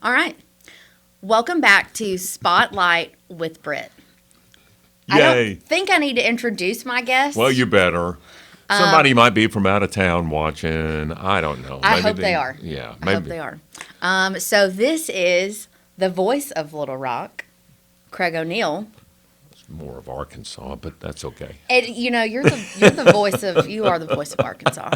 All right. Welcome back to Spotlight with Britt. I Yay. don't think I need to introduce my guest. Well, you better. Somebody might be from out of town watching. I don't know. I hope they are. Yeah, I maybe. hope they are. So this is the voice of Little Rock, Craig O'Neill. More of Arkansas, but that's okay. And you're the voice of you are the voice of Arkansas.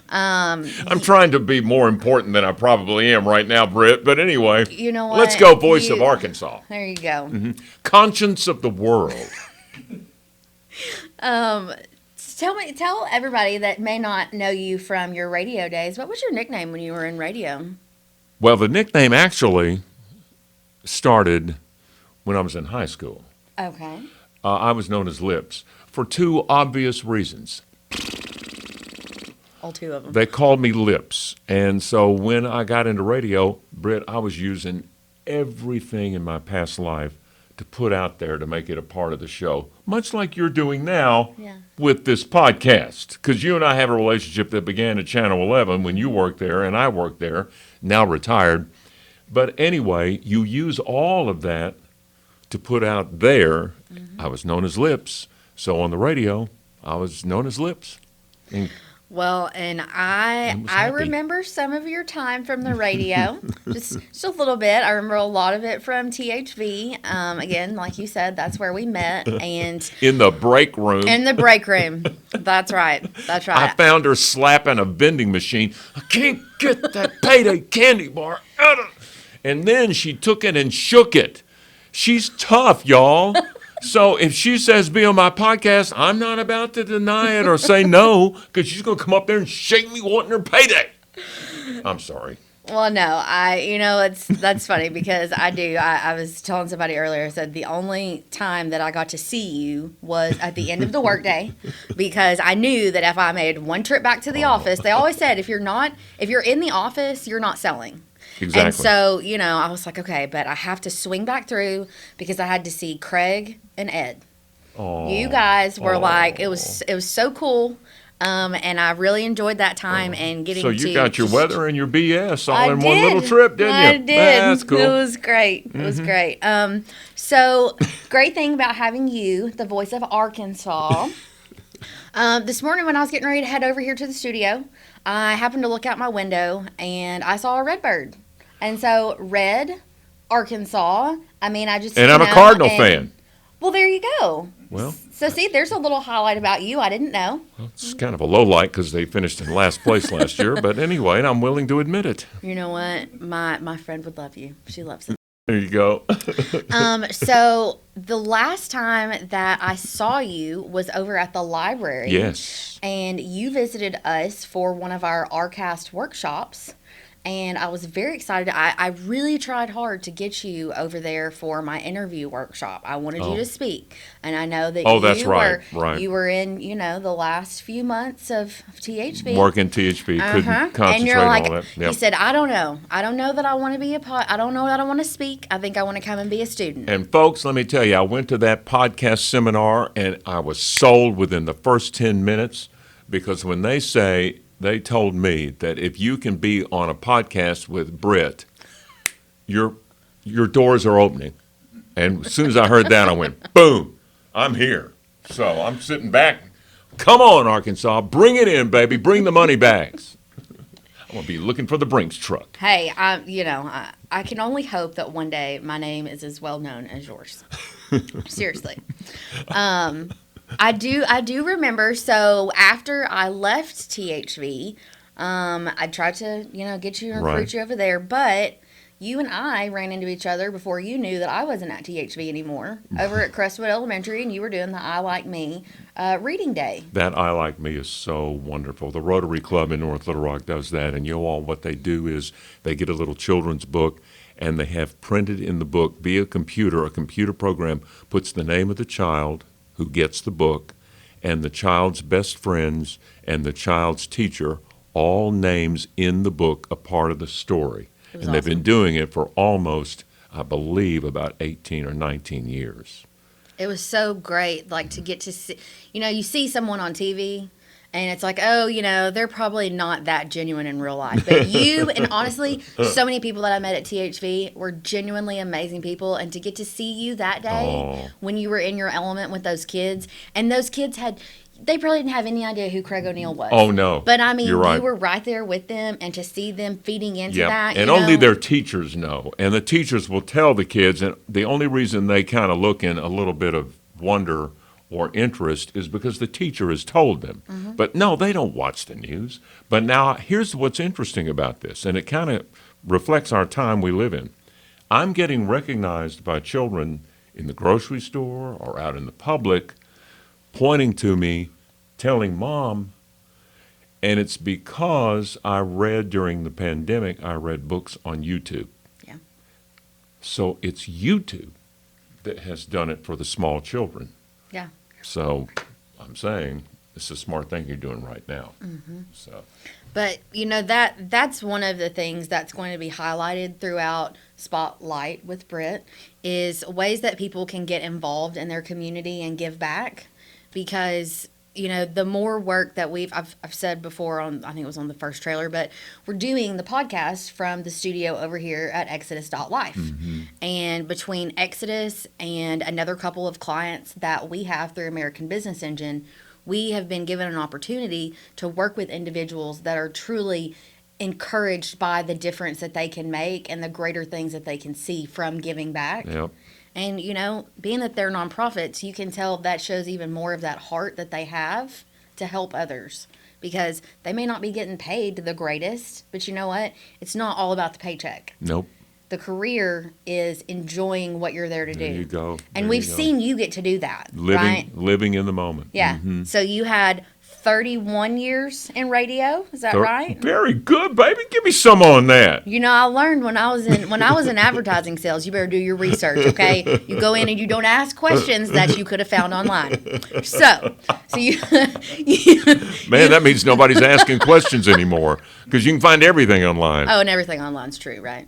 I'm trying to be more important than I probably am right now, Britt. But anyway, You know what? let's go voice of Arkansas. There you go. Conscience of the world. Tell everybody that may not know you from your radio days. What was your nickname when you were in radio? Well, the nickname actually started when I was in high school. Okay. I was known as Lips for two obvious reasons. All two of them. They called me Lips. And so when I got into radio, Britt, I was using everything in my past life to put out there to make it a part of the show, much like you're doing now with this podcast. Because you and I have a relationship that began at Channel 11 when you worked there and I worked there, now retired. But anyway, you use all of that to put out there. I was known as Lips. So on the radio, I was known as Lips. And Well, and I happy. remember some of your time from the radio, just a little bit. I remember a lot of it from THV. Again, like you said, that's where we met, and in the break room. in the break room. That's right. That's I right. found her slapping a vending machine. I can't get that payday candy bar out of. And then she took it and shook it. She's tough, y'all. So if she says be on my podcast, I'm not about to deny it or say no, because she's going to come up there and shake me wanting her payday. I'm sorry. Well, no, that's funny because I do. I was telling somebody earlier, I said the only time that I got to see you was at the end of the workday because I knew that if I made one trip back to the office, they always said if you're in the office, you're not selling. Exactly. And so, I was like, okay, but I have to swing back through because I had to see Craig and Ed. Aw. You guys were like, it was so cool. And I really enjoyed that time and getting to. So you got your weather and your BS all I in did. one little trip, didn't you? I did. That's cool. It was great. It was great. So great thing about having you, the voice of Arkansas. This morning when I was getting ready to head over here to the studio, I happened to look out my window and I saw a red bird. And so red, Arkansas. I mean, I just And I'm a Cardinal fan. Well, there you go. Well, So see, there's a little highlight about you I didn't know. it's kind of a low light because they finished in last place last year. But anyway, I'm willing to admit it. You know what? My friend would love you. She loves it. There you go. So the last time that I saw you was over at the library. Yes. And you visited us for one of our RCast workshops. And I was very excited. I really tried hard to get you over there for my interview workshop. I wanted you to speak. And I know that that's right. You were in, the last few months of THV. Working THV, couldn't concentrate And you're like, on all that. he said, I don't know. I don't know that I want to be I don't know that I want to speak. I think I want to come and be a student. And folks, let me tell you, I went to that podcast seminar and I was sold within the first 10 minutes because when they told me that if you can be on a podcast with Britt, your doors are opening. And as soon as I heard that, I went, boom, I'm here. So I'm sitting back. Come on, Arkansas. Bring it in, baby. Bring the money bags. I'm going to be looking for the Brinks truck. Hey, I can only hope that one day my name is as well known as yours. Seriously. I do remember. So after I left THV, I tried to, get you and recruit you over there, but you and I ran into each other before you knew that I wasn't at THV anymore over at Crestwood Elementary, and you were doing the I Like Me reading day. That I Like Me is so wonderful. The Rotary Club in North Little Rock does that, and what they do is they get a little children's book, and they have printed in the book via computer, a computer program puts the name of the child who gets the book, and the child's best friends, and the child's teacher, all names in the book a part of the story. And they've been doing it for almost, I believe, about 18 or 19 years. It was so great, to get to see, you see someone on TV, And it's like, oh, they're probably not that genuine in real life. But you, and honestly, so many people that I met at THV were genuinely amazing people. And to get to see you that day when you were in your element with those kids, and those kids they probably didn't have any idea who Craig O'Neill was. Oh, no. But I mean, You're right. you were right there with them, and to see them feeding into Yep. that. And only their teachers know. And the teachers will tell the kids, and the only reason they kind of look in a little bit of wonder or interest is because the teacher has told them. Mm-hmm. But no, they don't watch the news. But now, here's what's interesting about this, and it kind of reflects our time we live in. I'm getting recognized by children in the grocery store or out in the public, pointing to me, telling Mom, and it's because I read during the pandemic, I read books on YouTube. Yeah. So it's YouTube that has done it for the small children. Yeah. So I'm saying it's a smart thing you're doing right now. Mm-hmm. So, but that's one of the things that's going to be highlighted throughout Spotlight with Britt is ways that people can get involved in their community and give back, because the more work that I've said before I think it was on the first trailer, but we're doing the podcast from the studio over here at Exodus.life. mm-hmm. And between Exodus and another couple of clients that we have through American Business Engine, we have been given an opportunity to work with individuals that are truly encouraged by the difference that they can make and the greater things that they can see from giving back. Yep. And, being that they're nonprofits, you can tell that shows even more of that heart that they have to help others, because they may not be getting paid the greatest, but you know what? It's not all about the paycheck. Nope. The career is enjoying what you're there to do. There you go. And we've seen you get to do that, right? Living in the moment. Yeah. Mm-hmm. So you had 31 years in radio. Is that right? Very good, baby. Give me some on that. I learned when I was in advertising sales, you better do your research, okay? You go in and you don't ask questions that you could have found online. So you Man, that means nobody's asking questions anymore, because you can find everything online. Oh, and everything online's true, right?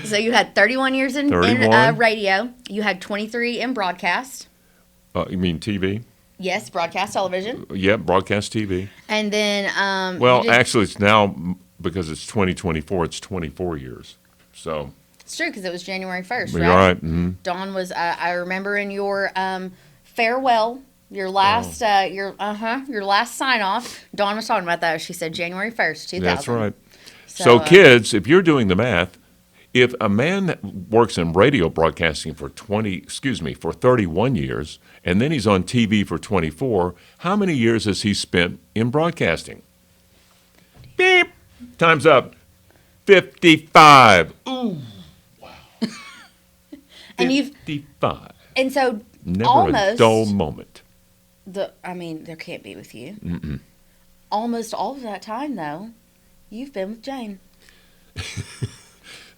So you had 31 years in radio. You had 23 in broadcast. You mean TV? Yes, broadcast television. Yeah, broadcast TV. And then actually, it's now, because it's 2024, it's 24 years. So it's true, because it was January 1st, you're right? right. Mm-hmm. Dawn was. I remember in your farewell, your last your last sign off. Dawn was talking about that. She said January 1st, 2000. That's right. So kids, if you're doing the math, if a man that works in radio broadcasting for 31 years, and then he's on TV for 24, how many years has he spent in broadcasting? Beep. Time's up. 55. Ooh. Wow. And 55. And so Never almost a dull moment. there can't be with you. Mm-mm. Almost all of that time, though, you've been with Jane.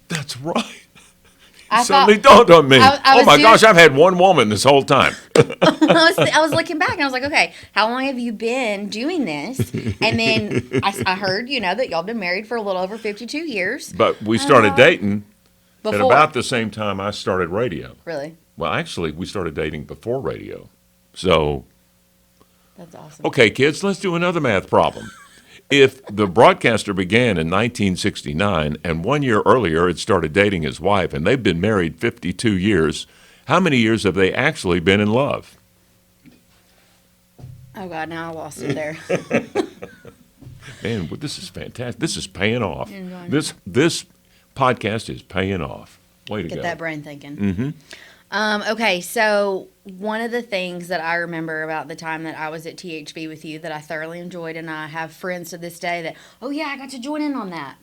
That's right. I Suddenly dawned on me. Oh my gosh, I've had one woman this whole time. I was looking back and I was like, okay, how long have you been doing this? And then I heard, that y'all been married for a little over 52 years. But we started dating before. at about the same time I started radio. Really? Well, actually, we started dating before radio. So, that's awesome. Okay, kids, let's do another math problem. If the broadcaster began in 1969 and 1 year earlier had started dating his wife, and they've been married 52 years, how many years have they actually been in love? Oh, God, now I lost it there. Man, this is fantastic. This is paying off. This podcast is paying off. Way to go. Get that brain thinking. Mm-hmm. Okay, so one of the things that I remember about the time that I was at THV with you that I thoroughly enjoyed, and I have friends to this day that, oh yeah, I got to join in on that.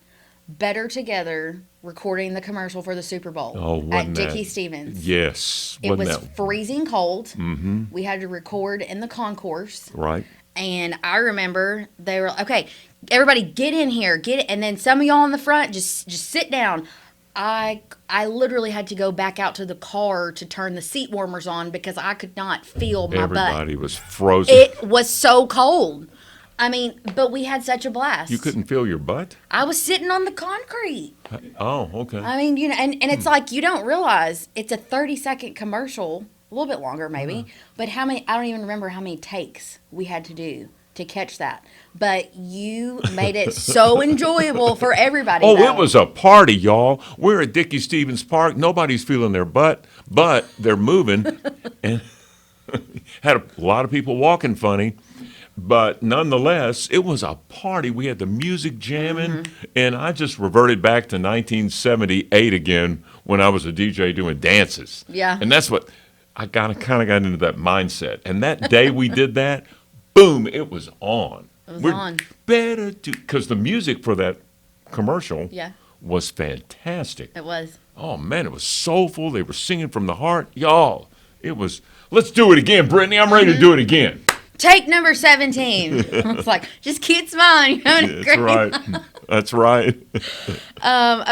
Better Together recording the commercial for the Super Bowl at Dickie Stevens. Yes. It was freezing cold. Mm-hmm. We had to record in the concourse. Right. And I remember they were, okay, everybody get in here, and then some of y'all in the front, just sit down. I literally had to go back out to the car to turn the seat warmers on because I could not feel my butt. Everybody was frozen. It was so cold. But we had such a blast. You couldn't feel your butt? I was sitting on the concrete. Oh, okay. And it's like you don't realize it's a 30-second commercial a little bit longer maybe. But how many? I don't even remember how many takes we had to do to catch that. But you made it so enjoyable for everybody. Oh, though. it was a party, y'all. We're at Dickie Stevens Park. Nobody's feeling their butt, but they're moving. And had a lot of people walking funny. But nonetheless, it was a party. We had the music jamming, and I just reverted back to 1978 again when I was a DJ doing dances. Yeah. And that's what I kind of got into that mindset. And that day we did that, boom, it was on. It was on. Better to, because the music for that commercial Yeah. was fantastic. It was. Oh, man, it was soulful. They were singing from the heart. Y'all, it was, let's do it again, Brittany. I'm ready to do it again. Take number 17. It's like, just keep smiling. You're having a That's great right. time. That's right.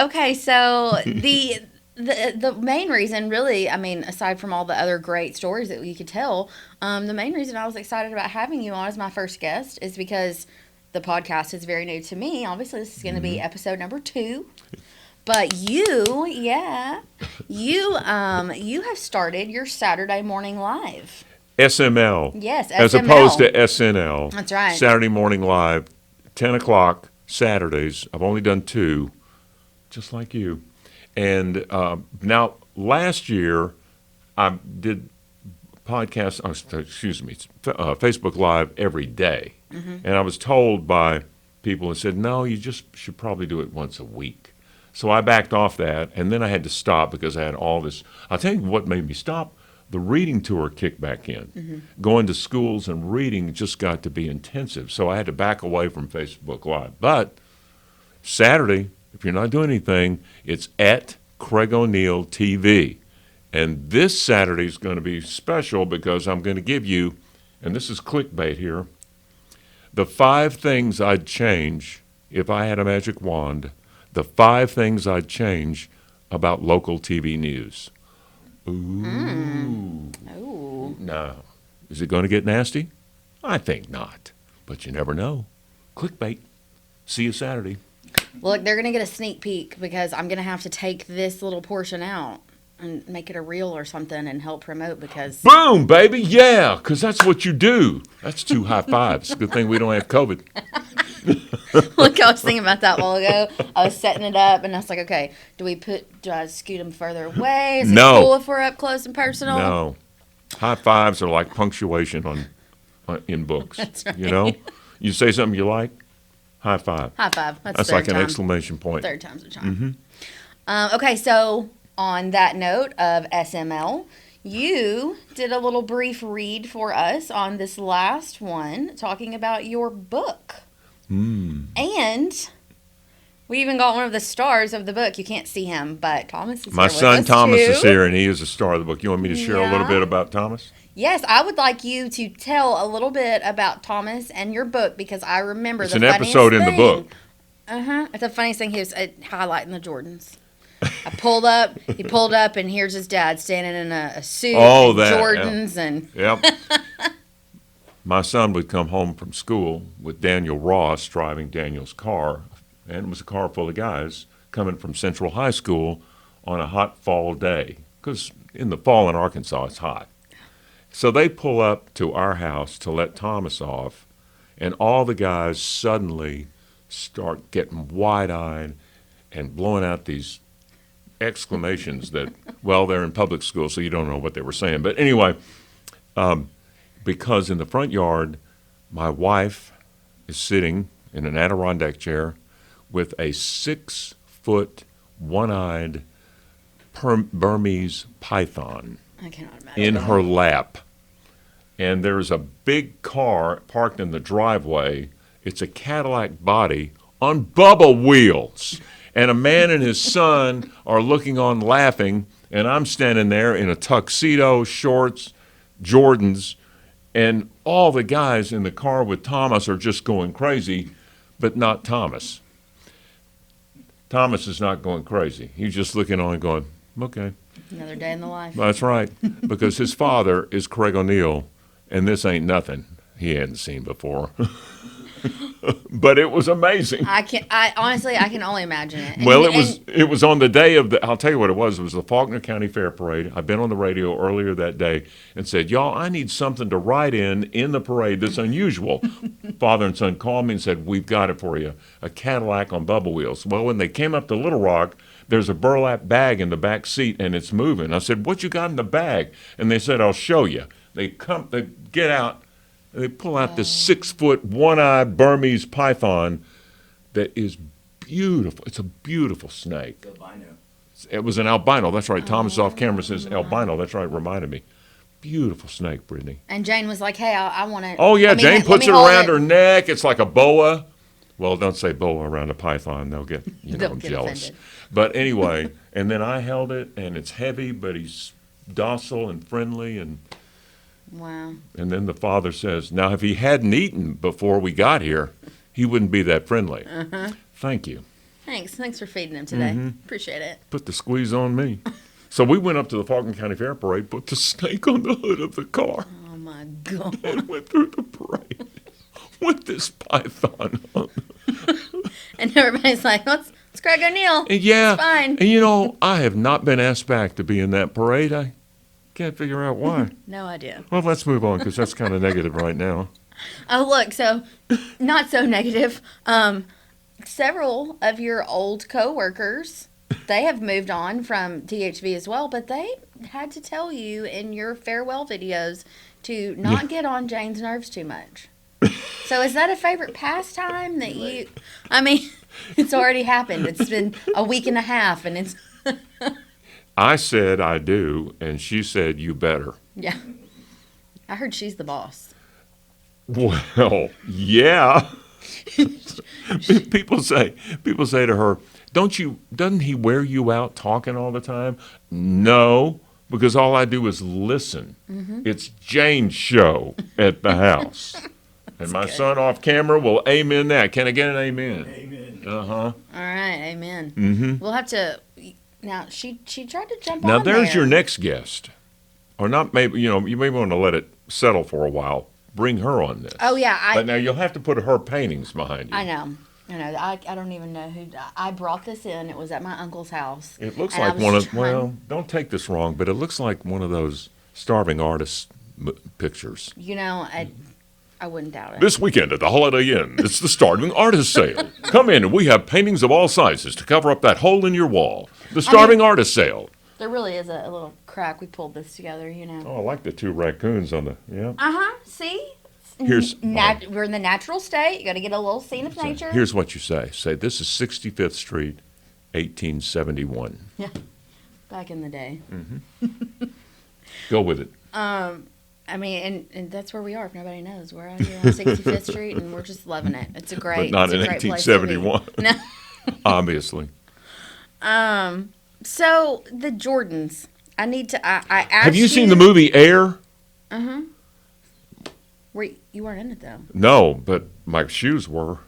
Okay, so the main reason, really, I mean, aside from all the other great stories that you could tell, the main reason I was excited about having you on as my first guest is because the podcast is very new to me. Obviously, this is going to be episode number 2. But you have started your Saturday morning live. SML. Yes, As SML. opposed to SNL. That's right. Saturday morning live, 10 o'clock, Saturdays. I've only done 2, just like you. And now, last year, I did podcasts, Facebook Live every day. And I was told by people and said, no, you just should probably do it once a week. So I backed off that, and then I had to stop because I had all this. I'll tell you what made me stop. The reading tour kicked back in. Going to schools and reading just got to be intensive. So I had to back away from Facebook Live. But Saturday, if you're not doing anything, it's at Craig O'Neill TV. And this Saturday is going to be special because I'm going to give you, and this is clickbait here, the 5 things I'd change if I had a magic wand, the 5 things I'd change about local TV news. Ooh. Ooh. No. Is it going to get nasty? I think not. But you never know. Clickbait. See you Saturday. Look, they're going to get a sneak peek because I'm going to have to take this little portion out and make it a reel or something and help promote because... Boom, baby. Yeah, because that's what you do. That's 2 high fives. Good thing we don't have COVID. Look, I was thinking about that a while ago. I was setting it up, and I was like, okay, do I scoot them further away? Is it cool if we're up close and personal? No. High fives are like punctuation in books. That's right. You know? You say something you like, high five. High five. That's like an exclamation point. 3rd time's a charm. Okay, so on that note of SML, you did a little brief read for us on this last one, talking about your book. And we even got one of the stars of the book. You can't see him, but Thomas is My here son with us Thomas too. is here, and he is a star of the book. You want me to share a little Yeah. bit about Thomas? Yes, I would like you to tell a little bit about Thomas and your book because I remember It's the an funniest episode in the thing. book. It's the funniest thing. He was highlighting the Jordans. I pulled up. He pulled up, and here's his dad standing in a suit, Oh, and that, yeah. Jordans, and Yep. My son would come home from school with Daniel Ross driving Daniel's car, and it was a car full of guys coming from Central High School on a hot fall day, because in the fall in Arkansas it's hot. So they pull up to our house to let Thomas off, and all the guys suddenly start getting wide-eyed and blowing out these exclamations that, well, they're in public school, so you don't know what they were saying. But anyway, because in the front yard, my wife is sitting in an Adirondack chair with a 6-foot, one-eyed Burmese python I cannot imagine. in her lap. And there's a big car parked in the driveway. It's a Cadillac body on bubble wheels. And a man and his son are looking on laughing, and I'm standing there in a tuxedo, shorts, Jordans, and all the guys in the car with Thomas are just going crazy, but not Thomas. Thomas is not going crazy. He's just looking on and going, okay. Another day in the life. That's right, because his father is Craig O'Neill, and this ain't nothing he hadn't seen before. but it was amazing. I honestly, I can only imagine it. Well, it was on the day of the. I'll tell you what it was. It was the Faulkner County Fair Parade. I've been on the radio earlier that day and said, "Y'all, I need something to ride in the parade that's unusual." Father and son called me and said, "We've got it for you, a Cadillac on bubble wheels." Well, when they came up to Little Rock, there's a burlap bag in the back seat and it's moving. I said, "What you got in the bag?" And they said, "I'll show you." They get out, and they pull out this 6-foot, one-eyed Burmese python that is beautiful. It's a beautiful snake. Albino. It was an albino. That's right. Thomas off camera says albino. That's right. Reminded me. Beautiful snake, Brittany. And Jane was like, "Hey, I want to." Oh yeah, Jane puts it around her neck. It's like a boa. Well, don't say boa around a python. They'll get They'll get jealous. offended. But anyway, and then I held it, and it's heavy, but he's docile and friendly, and Wow. and then the father says, "Now, if he hadn't eaten before we got here, he wouldn't be that friendly." Thank you. Thanks for feeding him today. Appreciate it. Put the squeeze on me. So we went up to the Faulkner County Fair Parade, put the snake on the hood of the car, Oh my God. and went through the parade with this python on. And everybody's like, "Let's Craig O'Neill." And yeah, It's fine. and I have not been asked back to be in that parade. I can't figure out why. No idea. Well, let's move on because that's kind of negative right now. Oh, look, so not so negative. Several of your old coworkers, they have moved on from THV as well, but they had to tell you in your farewell videos to not get on Jane's nerves too much. So is that a favorite pastime that you, I mean, it's already happened. It's been a week and a half and it's, I said I do, and she said you better. yeah. I heard she's the boss. Well, yeah. People say to her, doesn't he wear you out talking all the time? No, because all I do is listen. It's Jane's show at the house. And my son off camera will amen that. Can I get an amen? Amen. All right, amen. We'll have to, now she tried to jump on Now there's there. your next guest. Or not maybe, you may want to let it settle for a while. Bring her on this. Oh, yeah. But now you'll have to put her paintings behind you. I know. I don't even know who. I brought this in. It was at my uncle's house. It looks and I like was one of, trying- well, don't take this wrong, but it looks like one of those starving artist pictures. I wouldn't doubt it. This weekend at the Holiday Inn, it's the starving artist sale. Come in and we have paintings of all sizes to cover up that hole in your wall. The starving artist sale. There really is a little crack. We pulled this together, Oh, I like the two raccoons on the, yeah. See? Here's, We're in the natural state. You got to get a little scene of nature. here's what you say. Say, this is 65th Street, 1871. Yeah. Back in the day. Go with it. I mean, and that's where we are. If nobody knows, we're out here on 65th Street, and we're just loving it. It's a great, But not in it's a great place to be. 1871. No. Obviously. So the Jordans. I need to. I asked. Have you seen the movie Air? You weren't in it though. No, but my shoes were.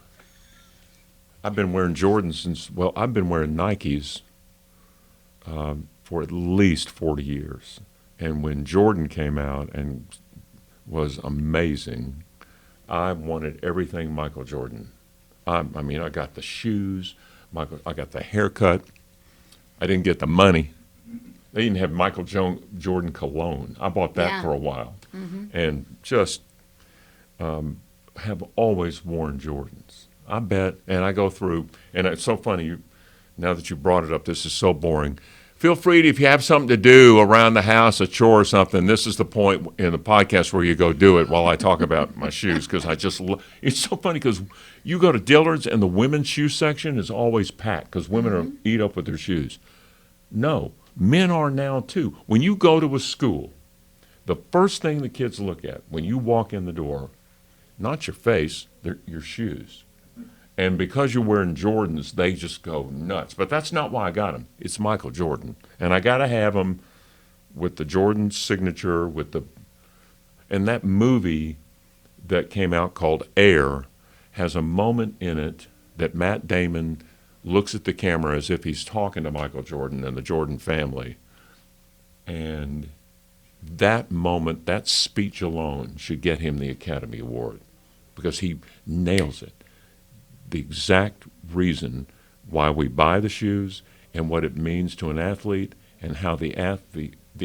I've been wearing Jordans since, I've been wearing Nikes for at least 40 years. And when Jordan came out and was amazing, I wanted everything Michael Jordan. I got the shoes, I got the haircut. I didn't get the money. They didn't have Michael Jordan cologne. I bought that for a while. And just have always worn Jordans. I bet, and I go through, and it's so funny, now that you brought it up, this is so boring. Feel free to, if you have something to do around the house, a chore or something, this is the point in the podcast where you go do it while I talk about my shoes, because it's so funny because you go to Dillard's and the women's shoe section is always packed because women are eat up with their shoes. No, men are now too. When you go to a school, the first thing the kids look at when you walk in the door, not your face, they're your shoes. And because you're wearing Jordans, they just go nuts. But that's not why I got them. It's Michael Jordan. And I got to have them with the Jordan signature, and that movie that came out called Air has a moment in it that Matt Damon looks at the camera as if he's talking to Michael Jordan and the Jordan family. And that moment, that speech alone should get him the Academy Award because he nails it. the exact reason why we buy the shoes and what it means to an athlete and how the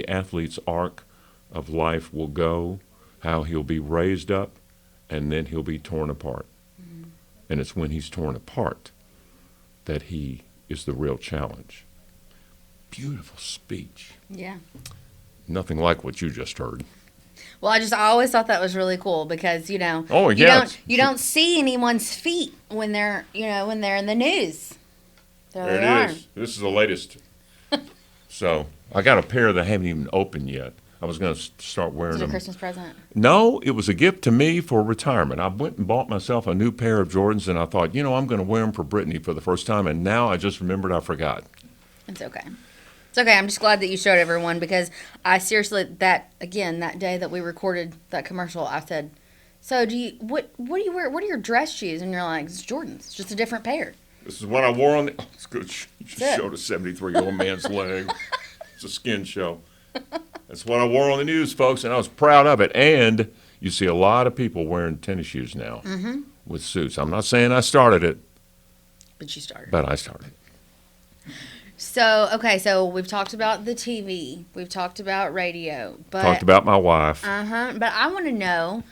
athlete's arc of life will go, how he'll be raised up, and then he'll be torn apart. Mm-hmm. And it's when he's torn apart that he is the real challenge. Beautiful speech. Yeah. Nothing like what you just heard. Well, I always thought that was really cool because, you know, oh, yeah, you don't see anyone's feet when they're in the news. There it is. This is the latest. So I got a pair that haven't even opened yet. I was going to start wearing them. Was it a Christmas present? No, it was a gift to me for retirement. I went and bought myself a new pair of Jordans, and I thought, I'm going to wear them for Brittany for the first time, and now I just remembered I forgot. It's okay. It's okay. I'm just glad that you showed everyone because I seriously, that day that we recorded that commercial, I said, so what do you wear? What are your dress shoes? And you're like, it's Jordans. It's just a different pair. This is what I wore on the, it's good. You just showed a 73-year-old man's leg. It's a skin show. That's what I wore on the news, folks, and I was proud of it. And you see a lot of people wearing tennis shoes now with suits. I'm not saying I started it. But you started. But I started. So, okay, so we've talked about the TV. We've talked about radio. Talked about my wife. But I want to know,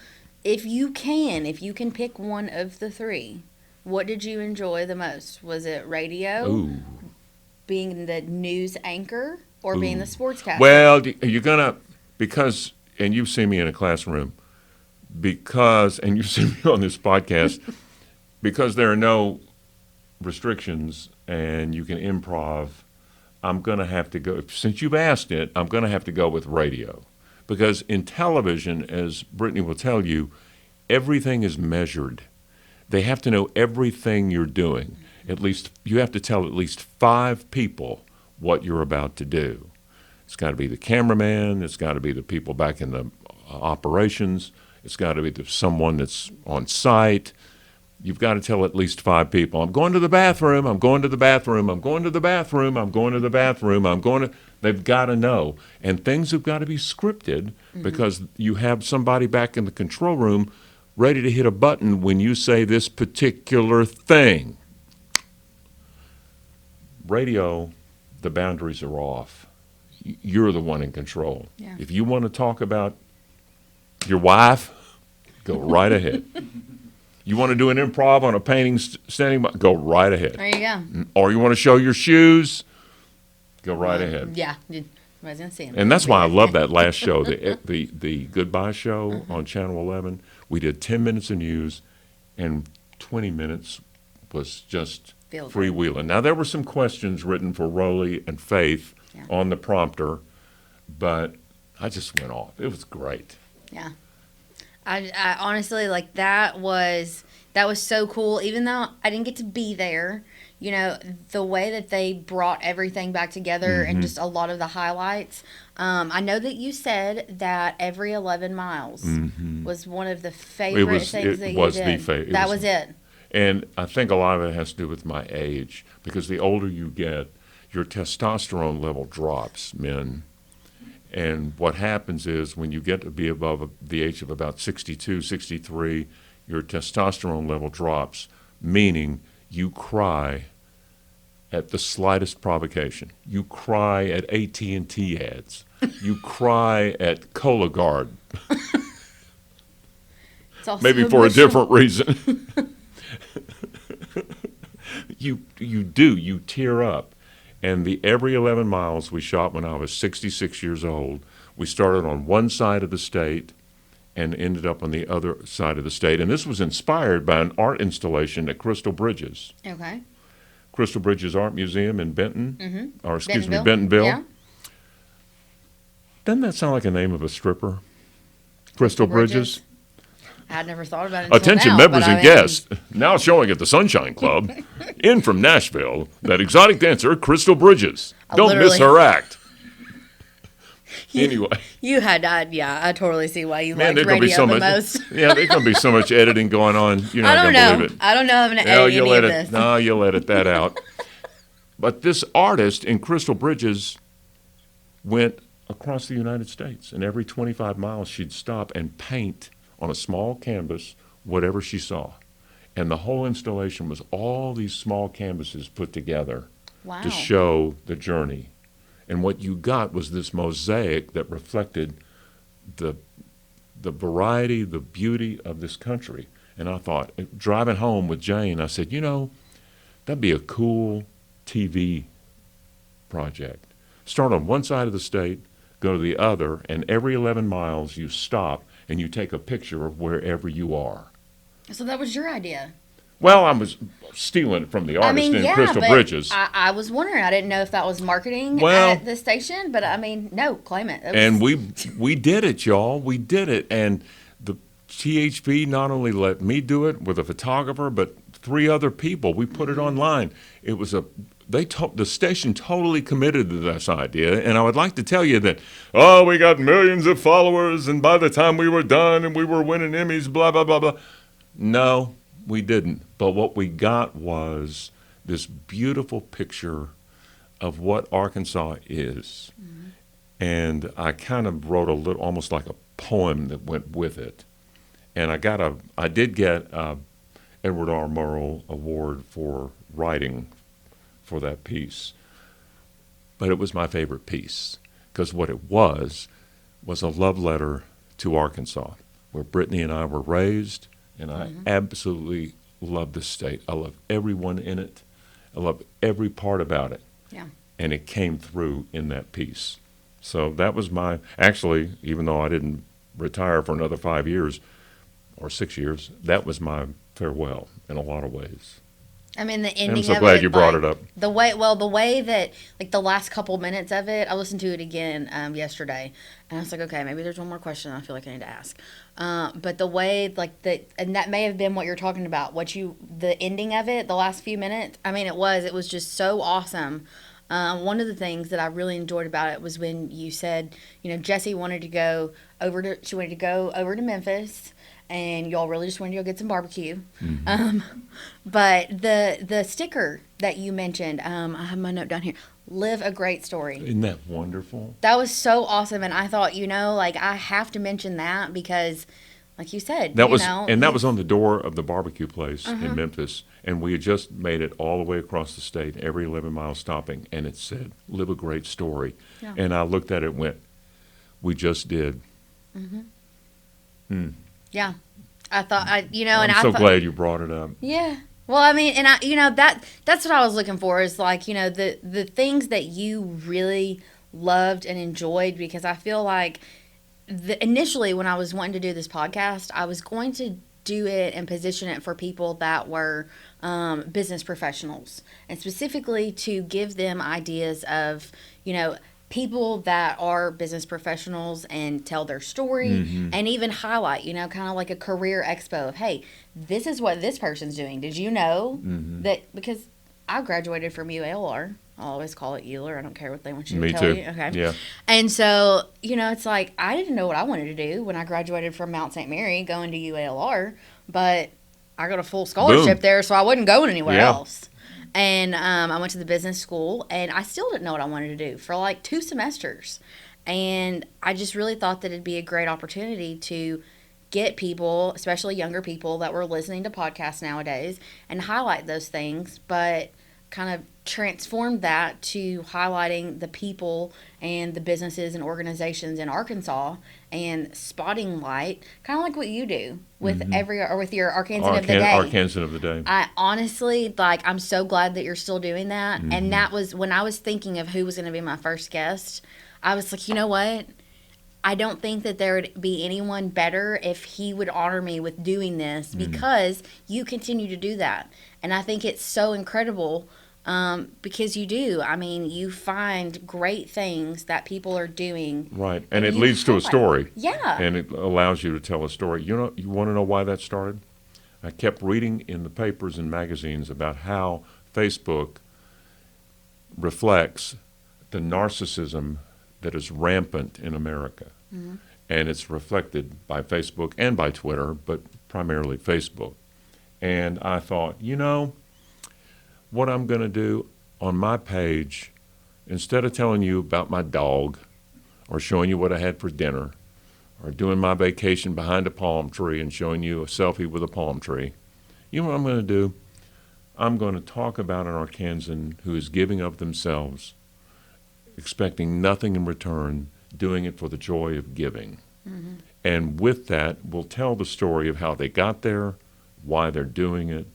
if you can pick one of the three, what did you enjoy the most? Was it radio? Ooh. Being the news anchor? Or being the sportscaster? Well, you're going to, because, and you've seen me in a classroom, and you've seen me on this podcast, because there are no restrictions and you can improv, I'm going to have to go, since you've asked it, I'm going to have to go with radio. Because in television, as Brittany will tell you, everything is measured. They have to know everything you're doing. You have to tell at least 5 people what you're about to do. It's got to be the cameraman. It's got to be the people back in the operations. It's got to be someone that's on site. You've got to tell at least 5 people, I'm going to the bathroom, I'm going to the bathroom, I'm going to the bathroom, I'm going to the bathroom, I'm going to... They've got to know. And things have got to be scripted because you have somebody back in the control room ready to hit a button when you say this particular thing. Radio, the boundaries are off. You're the one in control. Yeah. If you want to talk about your wife, go right ahead. You want to do an improv on a painting standing by, go right ahead. There you go. Or you want to show your shoes, go right ahead. Yeah. I was going to see him. And that's why I love that last show, the Goodbye Show on Channel 11. We did 10 minutes of news, and 20 minutes was just freewheeling. Now, there were some questions written for Rolly and Faith on the prompter, but I just went off. It was great. Yeah. I honestly, like, that was so cool. Even though I didn't get to be there, the way that they brought everything back together and just a lot of the highlights. I know that you said that every 11 miles was one of the favorite things that you did. That was it. And I think a lot of it has to do with my age, because the older you get, your testosterone level drops, men. And what happens is when you get to be above the age of about 62, 63, your testosterone level drops, meaning you cry at the slightest provocation. You cry at AT&T ads. You cry at Cologuard. Maybe for a different reason. You tear up. And the every 11 miles we shot when I was 66 years old, we started on one side of the state and ended up on the other side of the state. And this was inspired by an art installation at Crystal Bridges. Okay. Crystal Bridges Art Museum in Bentonville. Yeah. Doesn't that sound like a name of a stripper? Crystal Bridges? I had never thought about it until Attention now, members and guests, now showing at the Sunshine Club, in from Nashville, that exotic dancer, Crystal Bridges. Don't miss her act. Anyway. I totally see why you liked radio the most. Yeah, there's going to be so much editing going on. You're not going to believe it. I don't know if I'm going to edit any of this. No, you'll edit that out. But this artist in Crystal Bridges went across the United States, and every 25 miles she'd stop and paint on a small canvas whatever she saw. And the whole installation was all these small canvases put together Wow. to show the journey. And what you got was this mosaic that reflected the variety, the beauty of this country. And I thought, driving home with Jane, I said, that'd be a cool TV project. Start on one side of the state, go to the other, and every 11 miles you stop and you take a picture of wherever you are. So that was your idea. Well, I was stealing it from the artist in Crystal but Bridges. I was wondering. I didn't know if that was marketing Well, at the station, but no, claim it. And we did it, y'all. We did it. And the THV not only let me do it with a photographer, but 3 other people. We put it online. It was the station totally committed to this idea. And I would like to tell you that, we got millions of followers, and by the time we were done and we were winning Emmys, blah, blah, blah, blah. No, we didn't. But what we got was this beautiful picture of what Arkansas is. Mm-hmm. And I kind of wrote a little, almost like a poem that went with it. And I did get Edward R. Murrow Award for writing for that piece. But it was my favorite piece because what it was a love letter to Arkansas, where Brittany and I were raised, and I absolutely love this state. I love everyone in it. I love every part about it. Yeah. And it came through in that piece. So that was actually, even though I didn't retire for another 5 years or 6 years, that was my farewell in a lot of ways. I mean, the ending. I'm so glad you brought it up. The way that, like, the last couple minutes of it, I listened to it again yesterday, and I was like, okay, maybe there's one more question I feel like I need to ask. But the way, and that may have been what you're talking about. The ending of it, the last few minutes. I mean, it was just so awesome. One of the things that I really enjoyed about it was when you said, Jessie wanted to go over to Memphis. And y'all really just wanted to go get some barbecue. Mm-hmm. But the sticker that you mentioned, I have my note down here, live a great story. Isn't that wonderful? That was so awesome. And I thought, I have to mention that because, like you said, that was on the door of the barbecue place in Memphis. And we had just made it all the way across the state, every 11 miles stopping. And it said, live a great story. Yeah. And I looked at it and went, we just did. Mm-hmm. Yeah, I thought I'm so glad you brought it up. Yeah, well, I mean, and that's what I was looking for is the things that you really loved and enjoyed, because I feel like initially when I was wanting to do this podcast, I was going to do it and position it for people that were business professionals, and specifically to give them ideas of people that are business professionals and tell their story and even highlight, kind of like a career expo of, hey, this is what this person's doing. Did you know that? Because I graduated from UALR. I'll always call it Euler. I don't care what they want you to tell you. Okay. Yeah. And so, it's like I didn't know what I wanted to do when I graduated from Mount St. Mary going to UALR, but I got a full scholarship there, so I wasn't going anywhere else. And I went to the business school, and I still didn't know what I wanted to do for 2 semesters. And I just really thought that it'd be a great opportunity to get people, especially younger people that were listening to podcasts nowadays, and highlight those things, but kind of transform that to highlighting the people and the businesses and organizations in Arkansas and spotting light, kind of like what you do with with your Arkansan of the Day. Arkansan of the Day. I honestly, I'm so glad that you're still doing that. And that was when I was thinking of who was going to be my first guest. I was like, you know what? I don't think that there would be anyone better if he would honor me with doing this, because you continue to do that. And I think it's so incredible. Because you do. I mean, you find great things that people are doing. Right. And it leads to a story. Yeah. And it allows you to tell a story. You want to know why that started? I kept reading in the papers and magazines about how Facebook reflects the narcissism that is rampant in America. And it's reflected by Facebook and by Twitter, but primarily Facebook. And I thought, what I'm going to do on my page, instead of telling you about my dog or showing you what I had for dinner or doing my vacation behind a palm tree and showing you a selfie with a palm tree, You know what I'm going to do? I'm going to talk about an Arkansan who is giving of themselves, expecting nothing in return, doing it for the joy of giving. Mm-hmm. And with that, we'll tell the story of how they got there, why they're doing it.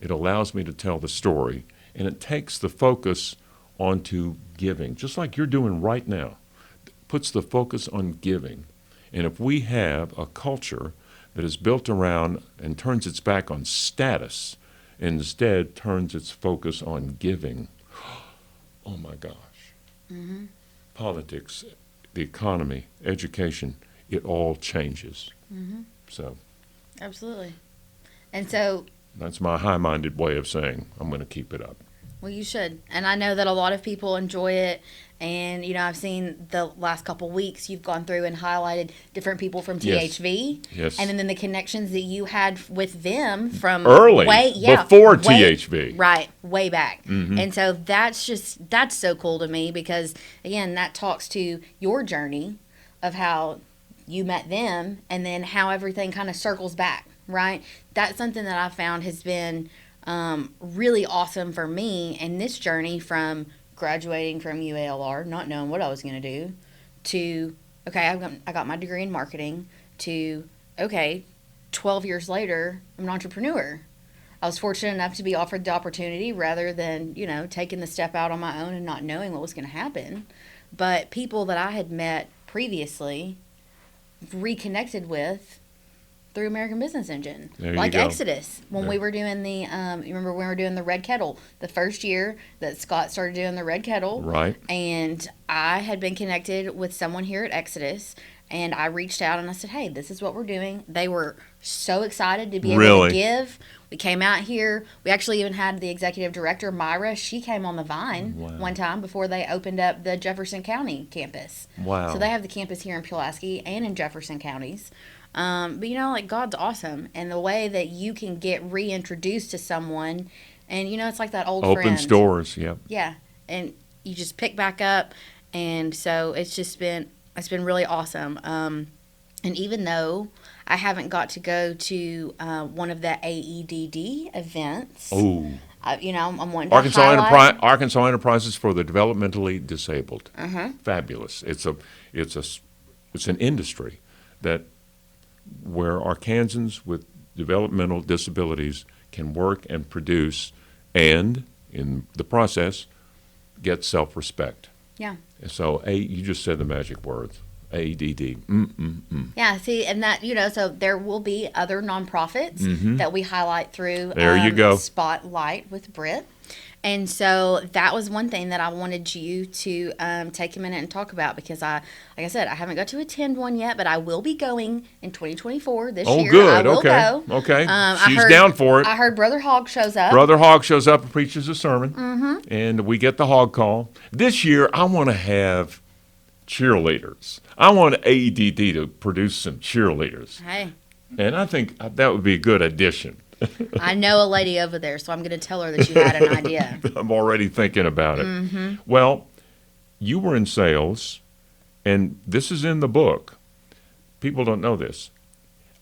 It allows me to tell the story, and it takes the focus onto giving, just like you're doing right now. It puts the focus on giving. And if we have a culture that is built around and turns its back on status, and instead turns its focus on giving, oh my gosh. Mm-hmm. Politics, the economy, education, it all changes. Mm-hmm. So Absolutely. And so, that's my high-minded way of saying I'm going to keep it up. well, you should. And I know that a lot of people enjoy it. And, I've seen the last couple weeks you've gone through and highlighted different people from Yes. THV. Yes. And then the connections that you had with them from Early, before way, THV. Right, way back. Mhm. And so that's so cool to me because, again, that talks to your journey of how you met them and then how everything kind of circles back, right? That's something that I found has been really awesome for me in this journey from graduating from UALR, not knowing what I was going to do, to, okay, I got my degree in marketing, to, okay, 12 years later, I'm an entrepreneur. I was fortunate enough to be offered the opportunity rather than, taking the step out on my own and not knowing what was going to happen. But people that I had met previously reconnected with through American Business Engine. There you Like go. Exodus, when Yeah. we were doing the, you remember when we were doing the Red Kettle, the first year that Scott started doing the Red Kettle. Right. And I had been connected with someone here at Exodus, and I reached out and I said, hey, this is what we're doing. They were so excited to be able Really? to give. We came out here. We actually even had the executive director, Myra. She came on the Vine Wow. one time before they opened up the Jefferson County campus. Wow. So they have the campus here in Pulaski and in Jefferson counties. But like God's awesome, and the way that you can get reintroduced to someone, and it's like that old friend. Opens doors, yep. Yeah, and you just pick back up, and so it's been really awesome. And even though I haven't got to go to one of the AEDD events, Oh. I'm wanting to Arkansas Arkansas Enterprises for the Developmentally Disabled. Uh-huh. Fabulous. It's an industry where Arkansans with developmental disabilities can work and produce, and in the process, get self-respect. Yeah. So you just said the magic words. AEDD. Yeah, see, and that, so there will be other nonprofits that we highlight through There you go. Spotlight with Britt. And so that was one thing that I wanted you to take a minute and talk about because like I said, I haven't got to attend one yet, but I will be going in 2024 this year. Oh, good. I will Okay. go. Okay. She's down for it. I heard Brother Hogg shows up. Brother Hogg shows up and preaches a sermon, and we get the hog call. This year, I want to have cheerleaders. I want AEDD to produce some cheerleaders. Hey, And I think that would be a good addition. I know a lady over there, so I'm going to tell her that you had an idea. I'm already thinking about it. Mm-hmm. Well, you were in sales, and this is in the book. People don't know this.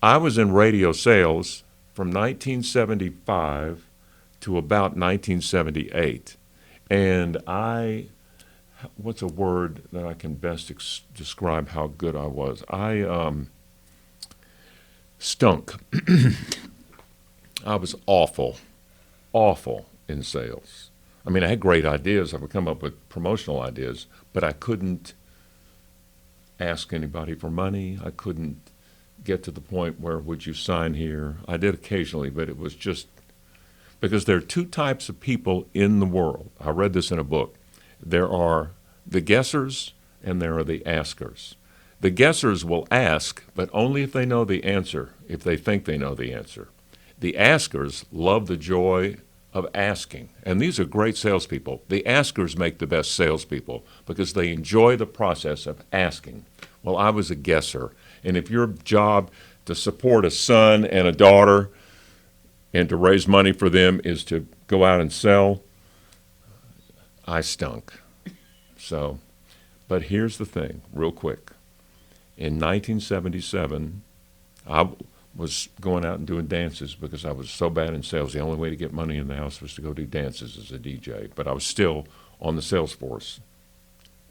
I was in radio sales from 1975 to about 1978. And what's a word that I can best describe how good I was? I stunk. I was awful in sales. I mean, I had great ideas. I would come up with promotional ideas, but I couldn't ask anybody for money. I couldn't get to the point where, would you sign here? I did occasionally, but it was just because there are two types of people in the world. I read this in a book. There are the guessers and there are the askers. The guessers will ask, but only if they know the answer, if they think they know the answer. The askers love the joy of asking, and these are great salespeople. The askers make the best salespeople because they enjoy the process of asking. Well, I was a guesser, and if your job to support a son and a daughter and to raise money for them is to go out and sell, I stunk. So, but here's the thing, real quick. In 1977, was going out and doing dances because I was so bad in sales. The only way to get money in the house was to go do dances as a DJ. But I was still on the sales force,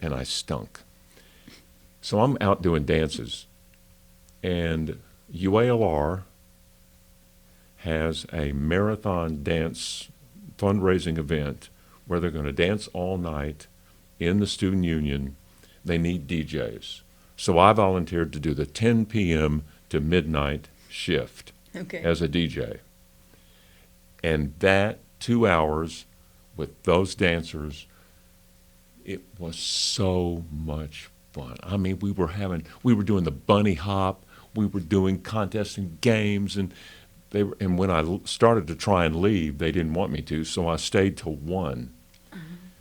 and I stunk. So I'm out doing dances, and UALR has a marathon dance fundraising event where they're going to dance all night in the student union. They need DJs. So I volunteered to do the 10 p.m. to midnight shift as a DJ. And that 2 hours with those dancers, it was so much fun. I mean, we were doing the bunny hop, we were doing contests and games, and when I started to try and leave, they didn't want me to, so I stayed till 1.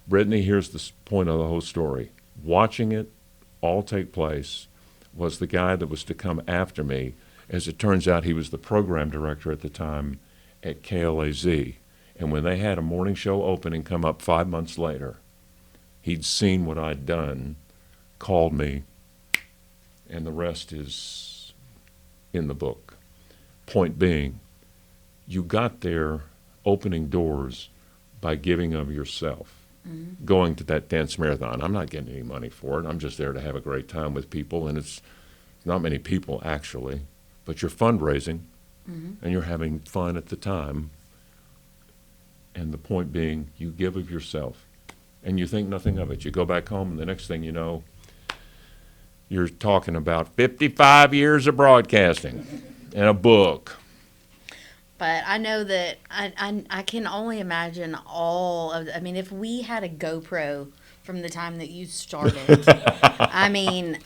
Brittany, here's the point of the whole story. Watching it all take place was the guy that was to come after me. As it turns out, he was the program director at the time at KLAZ. And when they had a morning show opening come up 5 months later, he'd seen what I'd done, called me, and the rest is in the book. Point being, you got there opening doors by giving of yourself. Going to that dance marathon. I'm not getting any money for it. I'm just there to have a great time with people, and it's not many people actually, but you're fundraising, and you're having fun at the time. And the point being, you give of yourself, and you think nothing of it. You go back home, and the next thing you know, you're talking about 55 years of broadcasting and a book. But I know that I can only imagine if we had a GoPro from the time that you started, I mean,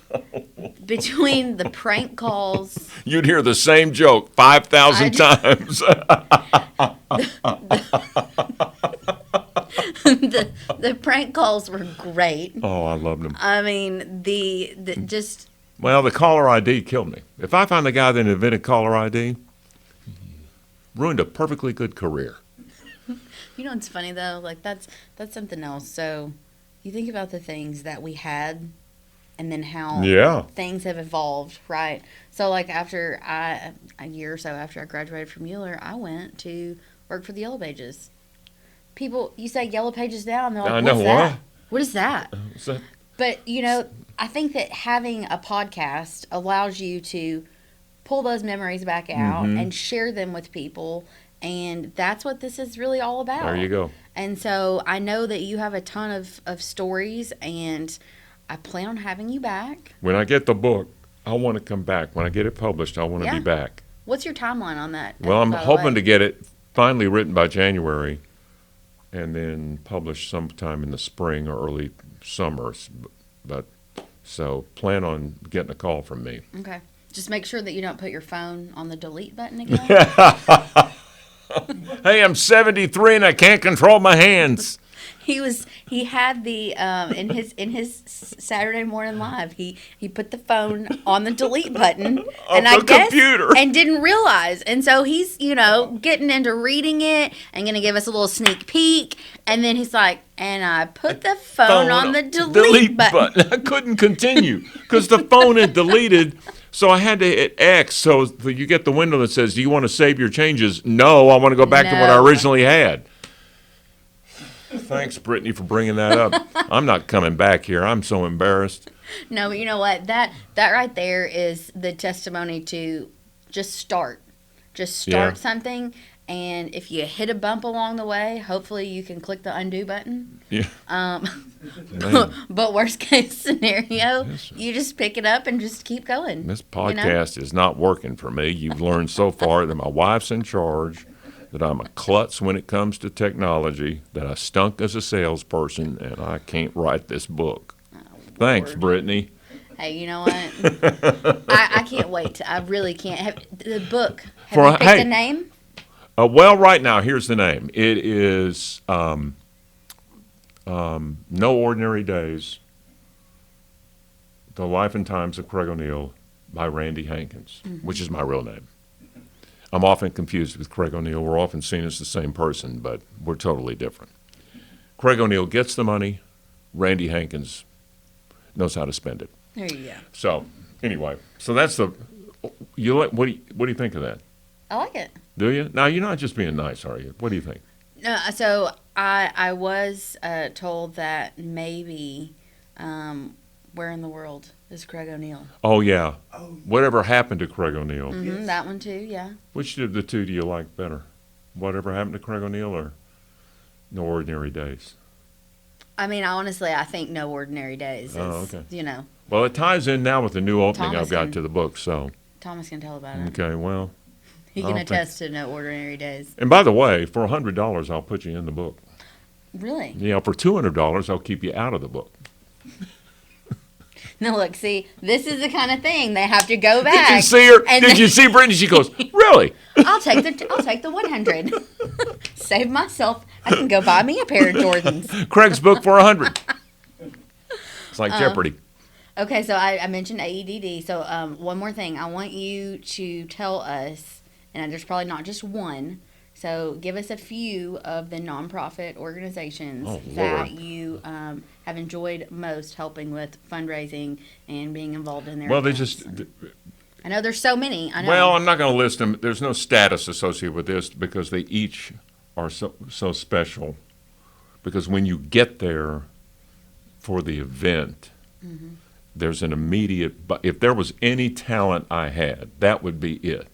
between the prank calls. You'd hear the same joke 5,000 times. The prank calls were great. Oh, I loved them. I mean, Well, the caller ID killed me. If I find the guy that invented caller ID, ruined a perfectly good career. You know what's funny though? Like that's something else. So you think about the things that we had and then how things have evolved, right? So like after a year or so after I graduated from Mueller, I went to work for the Yellow Pages. People, you say Yellow Pages now, and they're like, what's that? What is that? But, I think that having a podcast allows you to pull those memories back out and share them with people, and that's what this is really all about. There you go. And so I know that you have a ton of stories, and I plan on having you back. When I get the book, I want to come back. When I get it published, I want to be back. What's your timeline on that? Well, I'm hoping to get it finally written by January and then published sometime in the spring or early summer. So plan on getting a call from me. Okay. Just make sure that you don't put your phone on the delete button again. Hey, I'm 73 and I can't control my hands. He had the in his Saturday morning live. He put the phone on the delete button and I guess computer. And didn't realize. And so he's getting into reading it and going to give us a little sneak peek. And then he's like, and I put the phone on the delete button. I couldn't continue because the phone had deleted. So I had to hit X. So you get the window that says, "Do you want to save your changes?" No, I want to go back to what I originally had. Thanks, Brittany, for bringing that up. I'm not coming back here. I'm so embarrassed. No, but you know what? That right there is the testimony to just start. Just start something, and if you hit a bump along the way, hopefully you can click the undo button. Yeah. But worst case scenario, you just pick it up and just keep going. This podcast is not working for me. You've learned so far that my wife's in charge, that I'm a klutz when it comes to technology, that I stunk as a salesperson, and I can't write this book. Oh, thanks, Lord. Brittany. Hey, you know what? I can't wait. I really can't. The book, have you picked a name? Well, right now, here's the name. It is No Ordinary Days, The Life and Times of Craig O'Neill by Randy Hankins, which is my real name. I'm often confused with Craig O'Neill. We're often seen as the same person, but we're totally different. Craig O'Neill gets the money. Randy Hankins knows how to spend it. There you go. So, anyway, so that's the What do you think of that? I like it. Do you? Now, you're not just being nice, are you? What do you think? So I was told that maybe where in the world is Craig O'Neill? Oh, yeah. Oh, Whatever happened to Craig O'Neill? Yes. That one too, yeah. Which of the two do you like better? Whatever happened to Craig O'Neill or No Ordinary Days? I mean, honestly, I think No Ordinary Days is, Oh, okay. Well, it ties in now with the new opening Thomas I've got can- to the book, so. Thomas can tell about it. Okay, well. He I can don't think- attest to No Ordinary Days. And by the way, for $100, I'll put you in the book. Really? For $200, I'll keep you out of the book. No, look, see, this is the kind of thing they have to go back. Did you see her? and Did you see Brittany? She goes, really? I'll take the 100. Save myself. I can go buy me a pair of Jordans. Craig's book for 100. It's like Jeopardy. Okay, so I mentioned AEDD. So one more thing, I want you to tell us, and there's probably not just one. So give us a few of the nonprofit organizations that you have enjoyed most helping with fundraising and being involved in their Well, they events. I know there's so many. I know. Well, I'm not going to list them. There's no status associated with this because they each are so special. Because when you get there for the event, there's an immediate, but if there was any talent I had, that would be it.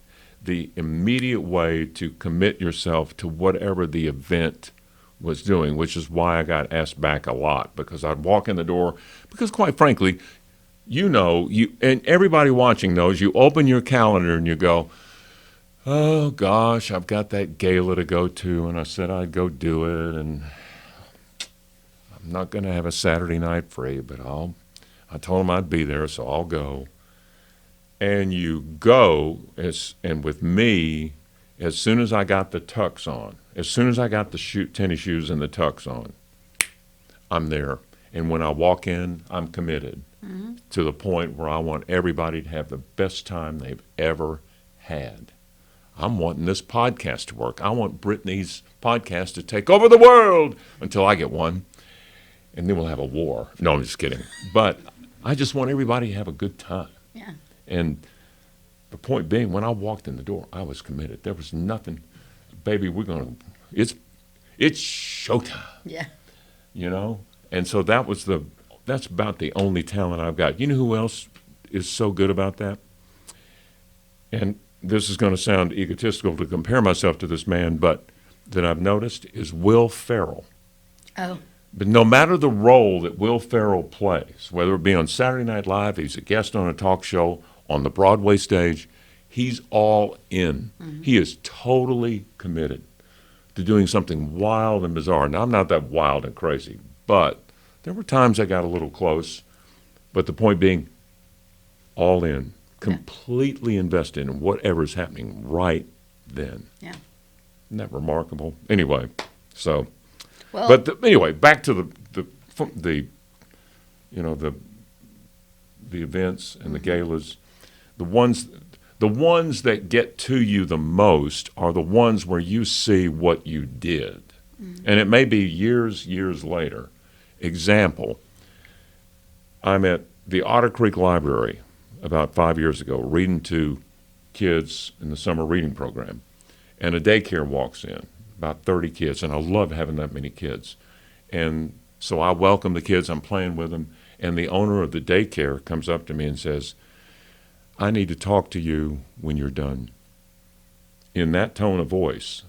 The immediate way to commit yourself to whatever the event was doing, which is why I got asked back a lot, because I'd walk in the door, because quite frankly, and everybody watching knows, you open your calendar and you go, oh gosh, I've got that gala to go to, and I said I'd go do it, and I'm not going to have a Saturday night free, but I told them I'd be there, so I'll go. And you go, and with me, as soon as I got the tux on, as soon as I got the tennis shoes and the tux on, I'm there. And when I walk in, I'm committed to the point where I want everybody to have the best time they've ever had. I'm wanting this podcast to work. I want Brittany's podcast to take over the world until I get one. And then we'll have a war. No, I'm just kidding. But I just want everybody to have a good time. Yeah. And the point being, when I walked in the door, I was committed. There was nothing, baby, it's showtime, Yeah. And so that's about the only talent I've got. You know who else is so good about that? And this is going to sound egotistical to compare myself to this man, but that I've noticed is Will Ferrell. Oh. But no matter the role that Will Ferrell plays, whether it be on Saturday Night Live, he's a guest on a talk show, on the Broadway stage, he's all in. He is totally committed to doing something wild and bizarre. Now, I'm not that wild and crazy, but there were times I got a little close. But the point being, all in, completely invested in whatever's happening right then. Yeah. Isn't that remarkable? Anyway, so... Well, But anyway, back to the events and the galas. The ones that get to you the most are the ones where you see what you did, and it may be years later. Example: I'm at the Otter Creek Library about 5 years ago, reading to kids in the summer reading program, and a daycare walks in. About 30 kids, and I love having that many kids. And so I welcome the kids, I'm playing with them, and the owner of the daycare comes up to me and says, I need to talk to you when you're done. In that tone of voice,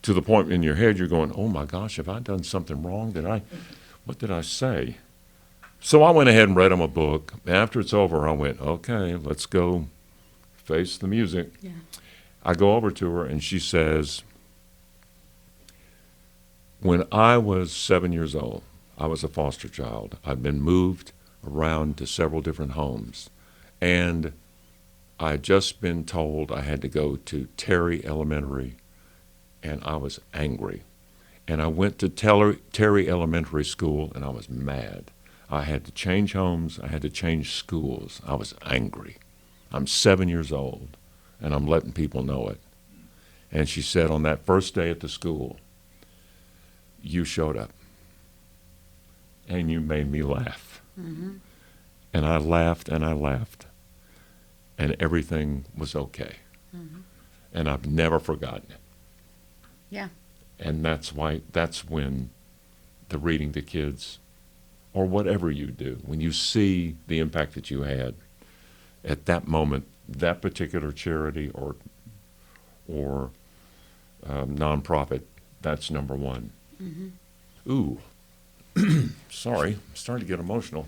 to the point in your head you're going, oh my gosh, have I done something wrong? What did I say? So I went ahead and read him a book. After it's over, I went, okay, let's go face the music. Yeah. I go over to her, and she says, when I was 7 years old, I was a foster child. I'd been moved around to several different homes, and I'd just been told I had to go to Terry Elementary, and I was angry. And I went to Terry Elementary School, and I was mad. I had to change homes. I had to change schools. I was angry. I'm 7 years old, and I'm letting people know it. And she said, on that first day at the school, you showed up, and you made me laugh. And I laughed and I laughed. and everything was okay. And I've never forgotten it. Yeah. And that's when the reading to kids, or whatever you do, when you see the impact that you had at that moment, that particular charity or nonprofit, that's number one. Ooh, sorry, I'm starting to get emotional.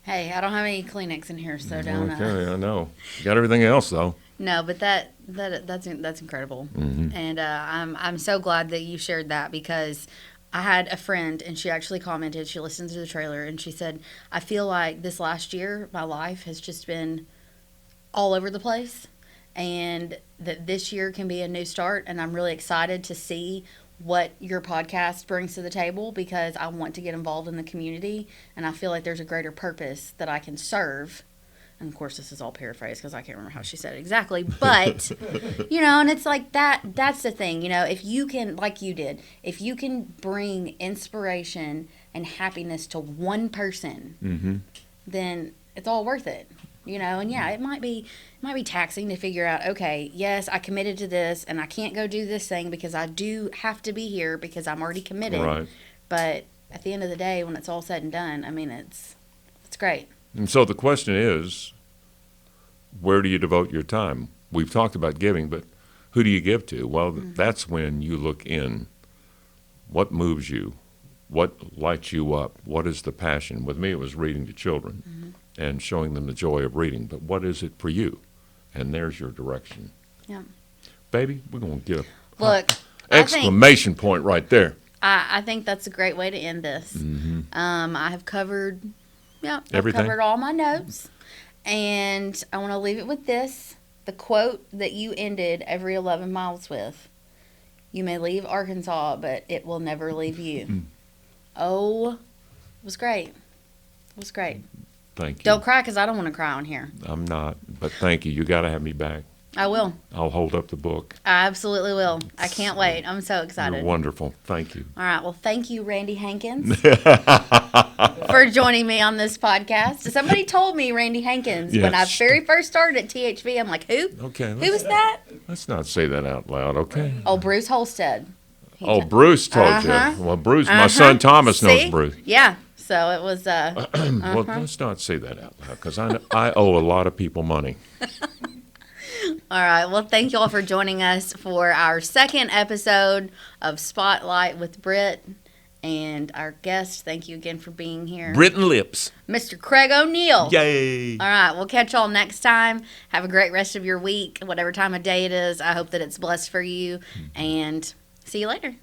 Hey, I don't have any Kleenex in here, so don't. Okay, I know. You got everything else though. No, but that's incredible, and I'm so glad that you shared that, because I had a friend and she actually commented. She listened to the trailer and she said, "I feel like this last year my life has just been all over the place, and that this year can be a new start. And I'm really excited to see what your podcast brings to the table, because I want to get involved in the community, and I feel like there's a greater purpose that I can serve." And of course, this is all paraphrased because I can't remember how she said it exactly. But, and it's like that's the thing, if you can, like you did, if you can bring inspiration and happiness to one person, then it's all worth it. And yeah, it might be taxing to figure out, okay, yes, I committed to this and I can't go do this thing because I do have to be here because I'm already committed. Right. But at the end of the day, when it's all said and done, I mean, it's great. And so the question is, where do you devote your time? We've talked about giving, but who do you give to? Well, that's when you look in. What moves you? What lights you up? What is the passion? With me, it was reading to children and showing them the joy of reading. But what is it for you? And there's your direction. Yeah. Baby, we're going to get Look, exclamation point right there. I think that's a great way to end this. I have covered... Yeah, I've covered all my notes, and I want to leave it with this, the quote that you ended every 11 miles with. "You may leave Arkansas, but it will never leave you." Oh, it was great. It was great. Thank you. Don't cry, because I don't want to cry on here. I'm not, but thank you. You got to have me back. I will. I'll hold up the book. I absolutely will. I can't wait. I'm so excited. You're wonderful. Thank you. All right. Well, thank you, Randy Hankins, for joining me on this podcast. Somebody told me Randy Hankins when I very first started at THV. I'm like, who? Okay. Who was that? Let's not say that out loud, okay? Oh, Bruce Holstead. Bruce told you. Well, Bruce, my son Thomas knows Bruce. Yeah. So it was. Well, let's not say that out loud, because I owe a lot of people money. All right. Well, thank you all for joining us for our second episode of Spotlight with Britt. And our guest, thank you again for being here. Britt and Lips. Mr. Craig O'Neill. Yay. All right. We'll catch y'all next time. Have a great rest of your week, whatever time of day it is. I hope that it's blessed for you. And see you later.